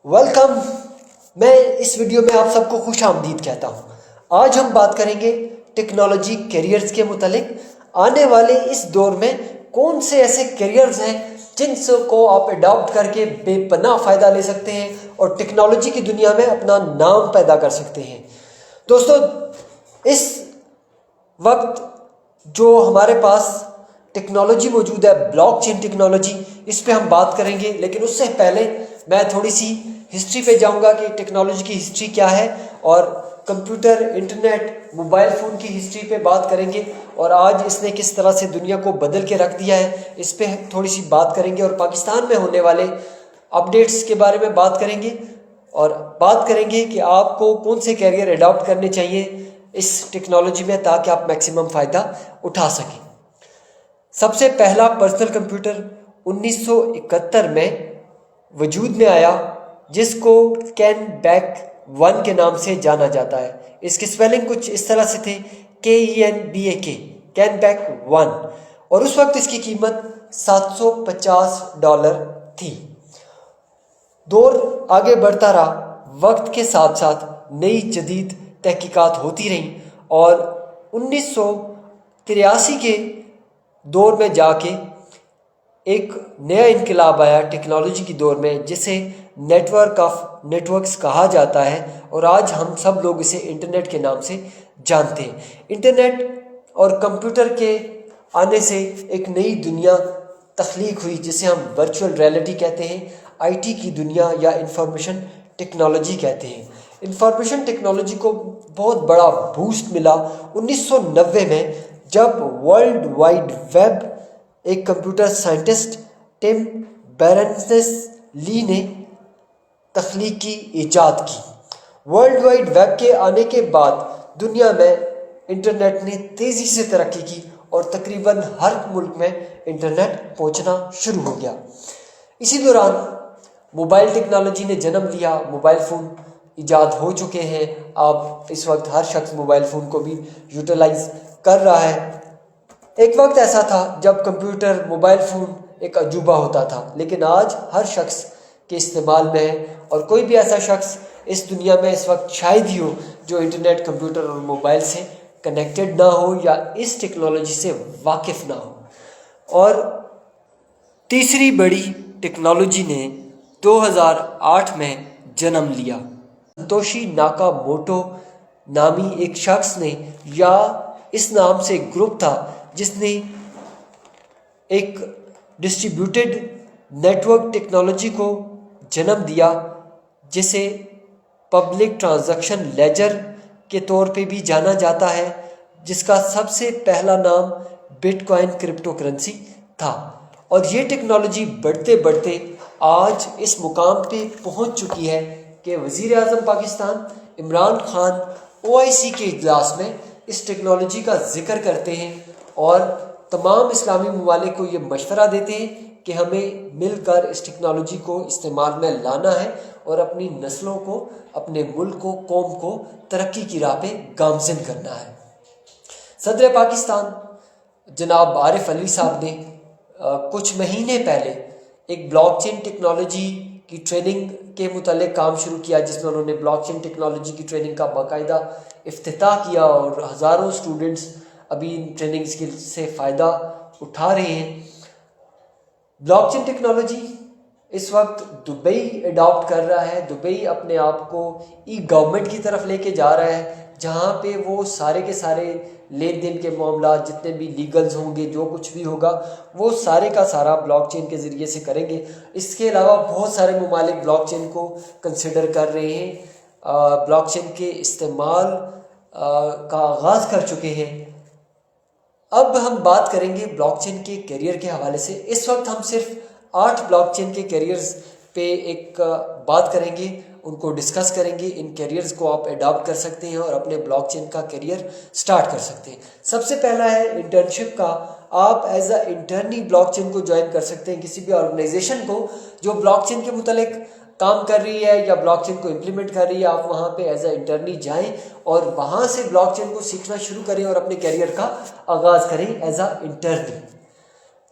Welcome. میں اس video میں آپ سب کو خوش آمدید کہتا ہوں. آج ہم بات کریں گے ٹیکنالوجی کیریئرز کے متعلق. آنے والے اس دور میں کون سے ایسے کیریئرز ہیں جن کو آپ اڈاپٹ کر کے بے پناہ فائدہ لے سکتے ہیں اور ٹیکنالوجی کی دنیا میں اپنا نام پیدا کر سکتے ہیں. دوستو، اس وقت جو ہمارے پاس ٹیکنالوجی موجود ہے، بلاک چین ٹیکنالوجی، اس پہ ہم بات کریں گے. لیکن اس سے پہلے میں تھوڑی سی ہسٹری پہ جاؤں گا کہ ٹیکنالوجی کی ہسٹری کیا ہے، اور کمپیوٹر، انٹرنیٹ، موبائل فون کی ہسٹری پہ بات کریں گے، اور آج اس نے کس طرح سے دنیا کو بدل کے رکھ دیا ہے اس پہ تھوڑی سی بات کریں گے، اور پاکستان میں ہونے والے اپڈیٹس کے بارے میں بات کریں گے، اور بات کریں گے کہ آپ کو کون سے کیریئر اڈاپٹ کرنے چاہیے اس ٹیکنالوجی میں تاکہ آپ میکسیمم فائدہ اٹھا سکیں. سب سے پہلا پرسنل کمپیوٹر 1971 میں وجود میں آیا، جس کو کین بیک 1 کے نام سے جانا جاتا ہے. اس کی سپیلنگ کچھ اس طرح سے تھے KENBAK، کین بیک 1، اور اس وقت اس کی قیمت $750 تھی. دور آگے بڑھتا رہا، وقت کے ساتھ ساتھ نئی جدید تحقیقات ہوتی رہیں، اور 1983 کے دور میں جا کے ایک نیا انقلاب آیا ٹیکنالوجی کی دور میں، جسے network of networks کہا جاتا ہے، اور آج ہم سب لوگ اسے انٹرنیٹ کے نام سے جانتے ہیں. انٹرنیٹ اور کمپیوٹر کے آنے سے ایک نئی دنیا تخلیق ہوئی جسے ہم ورچوئل ریئلٹی کہتے ہیں، IT کی دنیا یا انفارمیشن ٹیکنالوجی کہتے ہیں. انفارمیشن ٹیکنالوجی کو بہت بڑا بوسٹ ملا 1990 میں، جب ورلڈ وائڈ ویب ایک کمپیوٹر سائنٹسٹ ٹم بیرنس لی نے تخلیق کی، ایجاد کی. ورلڈ وائڈ ویب کے آنے کے بعد دنیا میں انٹرنیٹ نے تیزی سے ترقی کی، اور تقریباً ہر ملک میں انٹرنیٹ پہنچنا شروع ہو گیا. اسی دوران موبائل ٹیکنالوجی نے جنم لیا، موبائل فون ایجاد ہو چکے ہیں. آپ اس وقت ہر شخص موبائل فون کو بھی یوٹیلائز کر رہا ہے. ایک وقت ایسا تھا جب کمپیوٹر، موبائل فون ایک عجوبہ ہوتا تھا، لیکن آج ہر شخص کے استعمال میں ہے، اور کوئی بھی ایسا شخص اس دنیا میں اس وقت شاید ہی ہو جو انٹرنیٹ، کمپیوٹر اور موبائل سے کنیکٹڈ نہ ہو یا اس ٹیکنالوجی سے واقف نہ ہو. اور تیسری بڑی ٹیکنالوجی نے 2008 میں جنم لیا. سنتوشی ناکا موٹو نامی ایک شخص نے، یا اس نام سے ایک گروپ تھا جس نے ایک ڈسٹریبیوٹیڈ نیٹ ورک ٹیکنالوجی کو جنم دیا، جسے پبلک ٹرانزیکشن لیجر کے طور پہ بھی جانا جاتا ہے، جس کا سب سے پہلا نام بٹ کوائن کرپٹو کرنسی تھا. اور یہ ٹیکنالوجی بڑھتے بڑھتے آج اس مقام پہ پہنچ چکی ہے کہ وزیر اعظم پاکستان عمران خان OIC کے اجلاس میں اس ٹیکنالوجی کا ذکر کرتے ہیں، اور تمام اسلامی ممالک کو یہ مشورہ دیتے ہیں کہ ہمیں مل کر اس ٹیکنالوجی کو استعمال میں لانا ہے، اور اپنی نسلوں کو، اپنے ملک کو، قوم کو ترقی کی راہ پہ گامزن کرنا ہے. صدر پاکستان جناب عارف علی صاحب نے کچھ مہینے پہلے ایک بلاک چین ٹیکنالوجی کی ٹریننگ کے متعلق کام شروع کیا، جس میں انہوں نے بلاک چین ٹیکنالوجی کی ٹریننگ کا باقاعدہ افتتاح کیا، اور ہزاروں اسٹوڈنٹس ابھی ان ٹریننگز سے فائدہ اٹھا رہے ہیں. بلاک چین ٹیکنالوجی اس وقت دبئی اڈاپٹ کر رہا ہے. دبئی اپنے آپ کو ای گورنمنٹ کی طرف لے کے جا رہا ہے، جہاں پہ وہ سارے کے سارے لین دین کے معاملات، جتنے بھی لیگلز ہوں گے، جو کچھ بھی ہوگا، وہ سارے کا سارا بلاک چین کے ذریعے سے کریں گے. اس کے علاوہ بہت سارے ممالک بلاک چین کو کنسیڈر کر رہے ہیں، بلاک چین کے استعمال کا آغاز کر چکے ہیں. اب ہم بات کریں گے بلاک چین کے کیریئر کے حوالے سے. اس وقت ہم صرف 8 بلاک چین کے کیریئرز پہ ایک بات کریں گے، ان کو ڈسکس کریں گے. ان کیریئرز کو آپ اڈاپٹ کر سکتے ہیں اور اپنے بلاک چین کا کیریئر سٹارٹ کر سکتے ہیں. سب سے پہلا ہے انٹرنشپ کا. آپ ایز اے انٹرنی بلاک چین کو جوائن کر سکتے ہیں، کسی بھی آرگنائزیشن کو جو بلاک چین کے متعلق کام کر رہی ہے یا بلاک چین کو امپلیمنٹ کر رہی ہے. آپ وہاں پہ ایز اے انٹرنی جائیں اور وہاں سے بلاک چین کو سیکھنا شروع کریں اور اپنے کیریئر کا آغاز کریں ایز اے انٹرنی.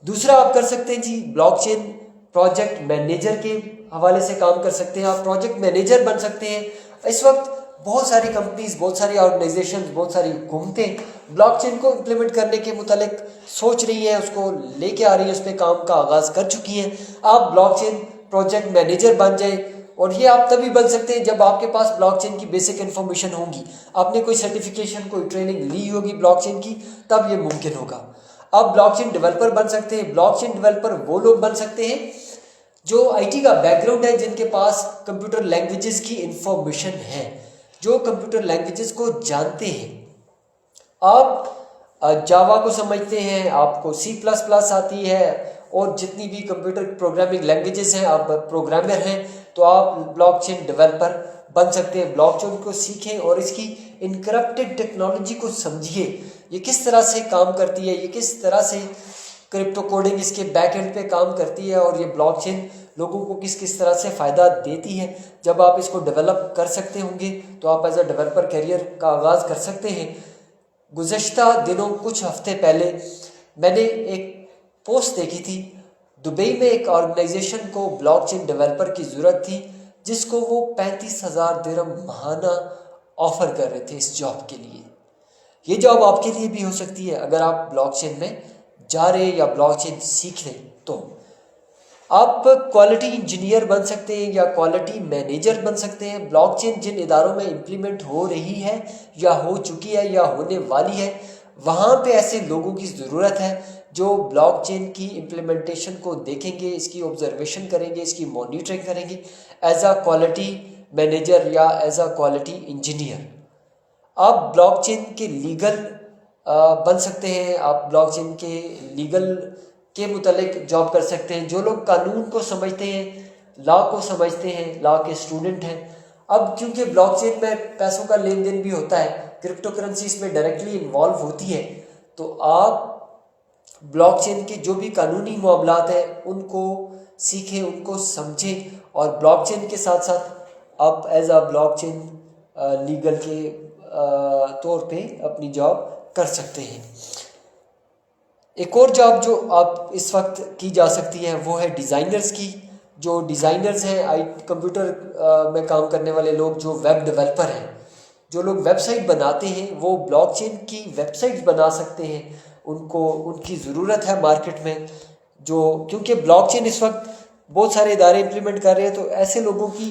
دوسرا آپ کر سکتے ہیں جی بلاک چین پروجیکٹ مینیجر کے حوالے سے کام کر سکتے ہیں، آپ پروجیکٹ مینیجر بن سکتے ہیں۔ اس وقت بہت ساری کمپنیز، بہت ساری آرگنائزیشن، بہت ساری حکومتیں بلاک چین کو امپلیمنٹ کرنے کے متعلق سوچ رہی ہیں، اس کو لے کے آ رہی ہیں، اس پہ کام کا آغاز کر چکی ہیں۔ آپ بلاک چین پروجیکٹ مینیجر بن جائیں، اور یہ آپ تبھی بن سکتے ہیں جب آپ کے پاس بلاک چین کی بیسک انفارمیشن ہوگی، آپ نے کوئی سرٹیفکیشن، کوئی ٹریننگ لی ہوگی بلاک چین کی، تب یہ ممکن ہوگا۔ آپ بلاک چین ڈیولپر بن سکتے ہیں۔ بلاک چین ڈیولپر وہ لوگ بن سکتے ہیں جو آئی ٹی کا بیک گراؤنڈ ہے، جن کے پاس کمپیوٹر لینگویجز کی انفارمیشن ہے، جو کمپیوٹر لینگویجز کو جانتے ہیں۔ آپ جاوا کو سمجھتے ہیں، آپ کو سی پلس پلس آتی ہے، اور جتنی بھی کمپیوٹر پروگرامنگ لینگویجز ہیں، آپ پروگرامر ہیں، تو آپ بلاک چین ڈیولپر بن سکتے ہیں۔ بلاک چین کو سیکھیں اور اس کی انکرپٹڈ ٹیکنالوجی کو سمجھیے، یہ کس طرح سے کام کرتی ہے، یہ کس طرح سے کرپٹو کوڈنگ اس کے بیک اینڈ پہ کام کرتی ہے، اور یہ بلاک چین لوگوں کو کس طرح سے فائدہ دیتی ہے۔ جب آپ اس کو ڈیولپ کر سکتے ہوں گے تو آپ ایز اے ڈیولپر کیریئر کا آغاز کر سکتے ہیں۔ گزشتہ دنوں، کچھ ہفتے پہلے، میں نے ایک پوسٹ دیکھی تھی۔ دبئی میں ایک آرگنائزیشن کو بلاک چین ڈیولپر کی ضرورت تھی، جس کو وہ 35,000 درہم ماہانہ آفر کر رہے تھے اس جاب کے لیے۔ یہ جاب آپ کے لیے بھی ہو سکتی ہے اگر آپ بلاک چین میں جا رہے ہیں یا بلاک چین سیکھ لیں تو۔ آپ کوالٹی انجینئر بن سکتے ہیں یا کوالٹی مینیجر بن سکتے ہیں۔ بلاک چین جن اداروں میں امپلیمنٹ ہو رہی ہے یا ہو چکی ہے یا ہونے والی ہے، وہاں پہ ایسے لوگوں کی ضرورت ہے جو بلاک چین کی امپلیمنٹیشن کو دیکھیں گے، اس کی آبزرویشن کریں گے، اس کی مانیٹرنگ کریں گے ایز اے کوالٹی مینیجر یا ایز اے کوالٹی انجینئر۔ آپ بلاک چین کے لیگل بن سکتے ہیں، آپ بلاک چین کے لیگل کے متعلق جاب کر سکتے ہیں۔ جو لوگ قانون کو سمجھتے ہیں، لا کو سمجھتے ہیں، لا کے اسٹوڈنٹ ہیں۔ اب کیونکہ بلاک چین میں پیسوں کا لین دین بھی ہوتا ہے، کرپٹو کرنسی اس میں ڈائریکٹلی انوالو ہوتی ہے، تو آپ بلاک چین کے جو بھی قانونی معاملات ہیں ان کو سیکھیں، ان کو سمجھیں، اور بلاک چین کے ساتھ ساتھ آپ as a block chain legal کے طور پہ اپنی جاب کر سکتے ہیں۔ ایک اور جاب جو آپ اس وقت کی جا سکتی ہے وہ ہے ڈیزائنرز کی۔ جو ڈیزائنرز ہیں، کمپیوٹر میں کام کرنے والے لوگ، جو ویب ڈیولپر ہیں، جو لوگ ویب سائٹ بناتے ہیں، وہ بلاک چین کی ویب سائٹس بنا سکتے ہیں۔ ان کی ضرورت ہے مارکیٹ میں، جو کیونکہ بلاک چین اس وقت بہت سارے ادارے امپلیمنٹ کر رہے ہیں، تو ایسے لوگوں کی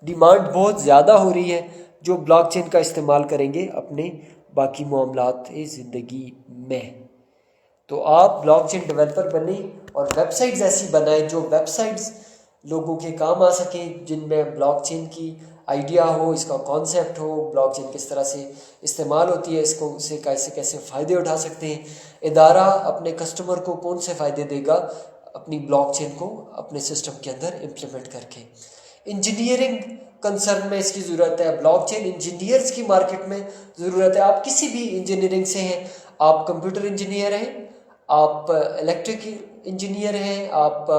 ڈیمانڈ بہت زیادہ ہو رہی ہے جو بلاک چین کا استعمال کریں گے اپنے باقی معاملات زندگی میں۔ تو آپ بلاک چین ڈیولپر بنیں اور ویب سائٹس ایسی بنائیں جو ویب سائٹس لوگوں کے کام آ سکیں، جن میں بلاک چین کی آئیڈیا ہو، اس کا کانسیپٹ ہو، بلاک چین کس طرح سے استعمال ہوتی ہے، اس کو سے کیسے فائدے اٹھا سکتے ہیں، ادارہ اپنے کسٹمر کو کون سے فائدے دے گا اپنی بلاک چین کو اپنے سسٹم کے اندر امپلیمنٹ کر کے۔ انجینئرنگ کنسرن میں اس کی ضرورت ہے، بلاک چین انجینئرز کی مارکیٹ میں ضرورت ہے۔ آپ کسی بھی انجینئرنگ سے ہیں، آپ کمپیوٹر انجینئر ہیں، آپ الیکٹرک انجینئر ہیں، آپ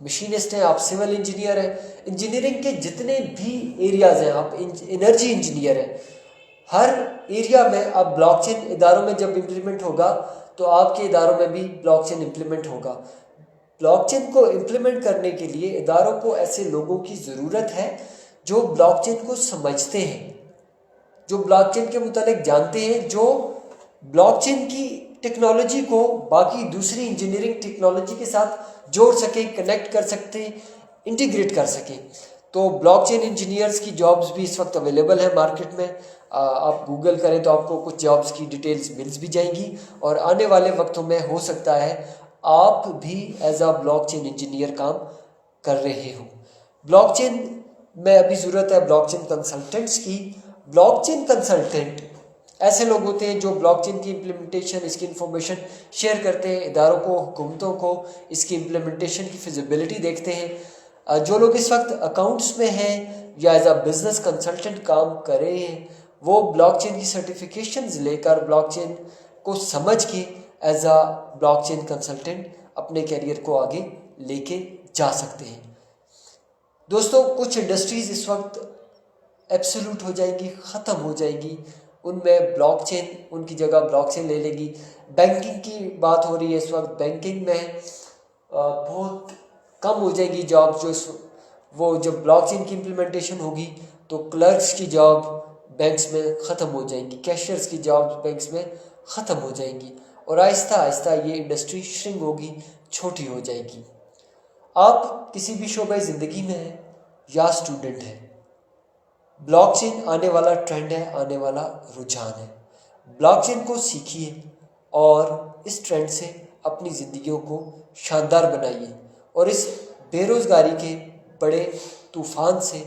مشینسٹ ہیں، آپ سول انجینئر ہیں، انجینئرنگ کے جتنے بھی ایریاز ہیں، آپ انرجی انجینئر ہیں، ہر ایریا میں اب بلاک چین اداروں میں جب امپلیمنٹ ہوگا تو آپ کے اداروں میں بھی بلاک چین امپلیمنٹ ہوگا۔ بلاک چین کو امپلیمنٹ کرنے کے لیے اداروں کو ایسے لوگوں کی ضرورت ہے جو بلاک چین کو سمجھتے ہیں، جو بلاک چین کے متعلق جانتے ہیں، جو بلاک چین کی ٹیکنالوجی کو باقی دوسری انجینئرنگ ٹیکنالوجی کے ساتھ جوڑ سکیں، کنیکٹ کر سکتے ہیں، انٹیگریٹ کر سکیں۔ تو بلاک چین انجینئرز کی جابز بھی اس وقت اویلیبل ہیں مارکیٹ میں۔ آپ گوگل کریں تو آپ کو کچھ جابز کی ڈیٹیلز مل بھی جائیں گی، اور آنے والے وقتوں میں ہو سکتا ہے آپ بھی as a block chain engineer کام کر رہے ہوں۔ بلاک چین میں ابھی ضرورت ہے بلاک چین کنسلٹنٹس کی۔ بلاک چین کنسلٹنٹ ایسے لوگ ہوتے ہیں جو بلاک چین کی امپلیمنٹیشن، اس کی انفارمیشن شیئر کرتے ہیں اداروں کو، حکومتوں کو، اس کی امپلیمنٹیشن کی فیزیبلٹی دیکھتے ہیں۔ جو لوگ اس وقت اکاؤنٹس میں ہیں یا ایز اے بزنس کنسلٹنٹ کام کر رہے ہیں، وہ بلاک چین کی سرٹیفکیشنز لے کر بلاک چین کو سمجھ کے as a block chain consultant اپنے کیریئر کو آگے لے کے جا سکتے ہیں۔ دوستو، کچھ انڈسٹریز اس وقت ایبسولوٹ ہو جائیں گی، ختم ہو جائیں گی، ان میں بلاک چین ان کی جگہ بلاک چین لے لے گی۔ بینکنگ کی بات ہو رہی ہے اس وقت، بینکنگ میں بہت کم ہو جائے گی جاب وہ جب بلاک چین کی امپلیمنٹیشن ہوگی تو کلرکس کی جاب بینکس میں ختم ہو جائیں گی، کیشیئرس کی جاب بینکس میں ختم ہو جائیں گی، اور آہستہ آہستہ یہ انڈسٹری شرنک ہوگی، چھوٹی ہو جائے گی۔ آپ کسی بھی شعبہ زندگی میں ہیں یا اسٹوڈنٹ ہیں، بلاک چین آنے والا ٹرینڈ ہے، آنے والا رجحان ہے۔ بلاک چین کو سیکھیے اور اس ٹرینڈ سے اپنی زندگیوں کو شاندار بنائیے، اور اس بے روزگاری کے بڑے طوفان سے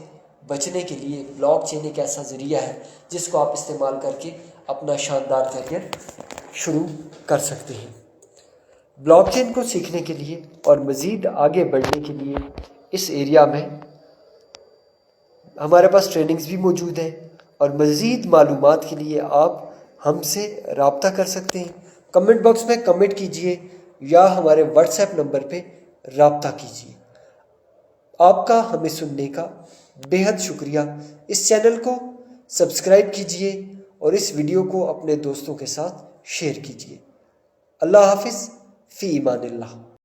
بچنے کے لیے بلاک چین ایک ایسا ذریعہ ہے جس کو آپ استعمال کر کے اپنا شاندار کیریئر شروع کر سکتے ہیں۔ بلاک چین کو سیکھنے کے لیے اور مزید آگے بڑھنے کے لیے اس ایریا میں ہمارے پاس ٹریننگز بھی موجود ہیں، اور مزید معلومات کے لیے آپ ہم سے رابطہ کر سکتے ہیں۔ کمنٹ باکس میں کمنٹ کیجئے یا ہمارے واٹس ایپ نمبر پہ رابطہ کیجئے۔ آپ کا ہمیں سننے کا بے حد شکریہ۔ اس چینل کو سبسکرائب کیجئے اور اس ویڈیو کو اپنے دوستوں کے ساتھ شیئر کیجئے۔ اللہ حافظ، فی امان اللہ۔